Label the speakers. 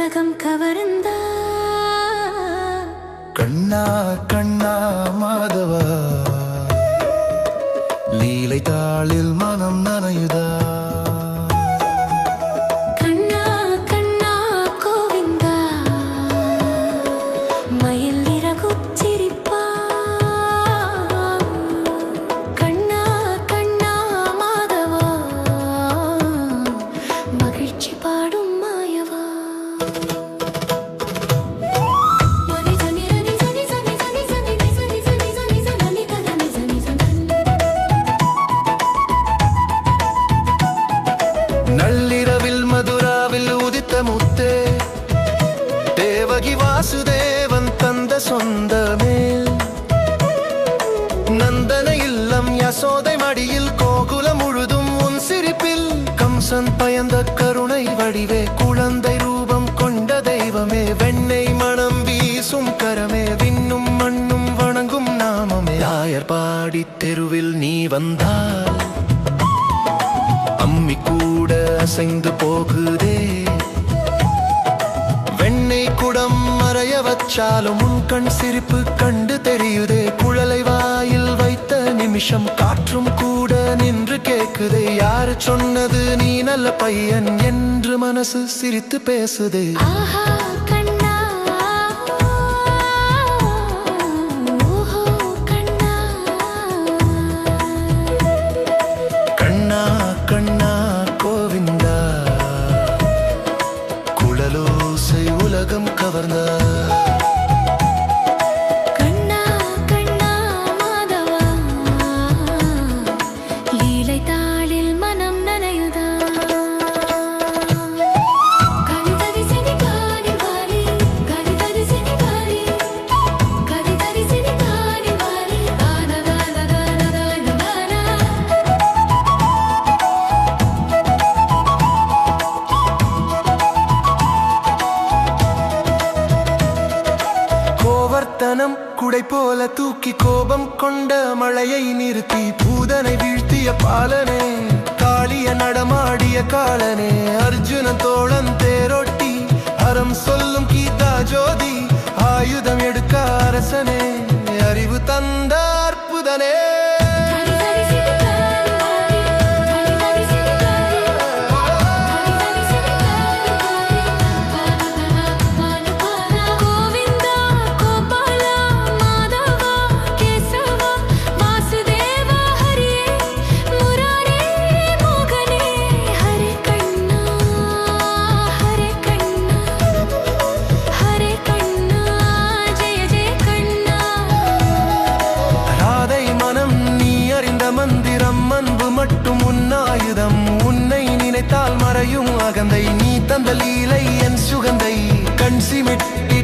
Speaker 1: உலகம் கவர்ந்த
Speaker 2: கண்ணா கண்ணா மாதவா லீலை தாளில் மனம் நனையுதா
Speaker 1: கண்ணா கண்ணா கோவிந்தா மயில் இறகுச்சிரிப்பா கண்ணா கண்ணா மாதவா மகிழ்ச்சி பாடும் மாயவா
Speaker 2: நள்ளிரவில் மதுராவில் உதித்த முத்தே தேவகி வாசுதேவன் தந்த சொந்தமே நந்தன இல்லம் யசோதை மடியில் கோகுலம் முழுதும் உன் சிரிப்பில் கம்சன் பயந்த கருணை வடிவே குழந்தை ரூபம் கொண்ட தெய்வமே வெண்ணெய் மனம் வீசும் கரமே விண்ணும் மண்ணும் வணங்கும் நாமமே ஆயர்பாடி தெருவில் நீ வந்தால் அம்மி கூட அசைந்து போகுதே வெண்ணெய் குடம் மறைய வச்சாலும் உன் கண் சிரிப்பு கண்டு தெரியுதே குழலை வாயில் வைத்த நிமிஷம் காற்றும் கூட நின்று கேக்குதே யாரு சொன்னது நீ நல்ல பையன் என்று மனசு சிரித்து பேசுதே
Speaker 1: ஆஹா கண்ணா ஓஹோ கண்ணா
Speaker 2: கண்ணா கண்ணா கோவிந்தா குழலோசை உலகம் கவர்ந்தா
Speaker 1: கண்ணா கண்ணா மாதவா லீலை தாளில் மனம் நனையுதா கலிதரி சினி காரி வாரி கலிதரி சினி காரி கலிதரி சினி காரி வாரி
Speaker 2: கோவர்த்தனம் குடை போல தூக்கி கோபம் கொண்ட மழையை நிறுத்தி பூதனை வீழ்த்திய பாலனே காளிய நடமாடிய காலனே அர்ஜுன தோழன் தேரோட்டி அறம் சொல்லும் கீதா ஜோதி ஆயுதம் எடுக்க அரசனே அறிவு தந்த அற்புதனே மந்திரம் அன்பு மட்டும் உன்னாயுதம் உன்னை நினைத்தால் மறையும் அகந்தை நீ தந்த லீலை என் சுகந்தை கண் சிமிட்டி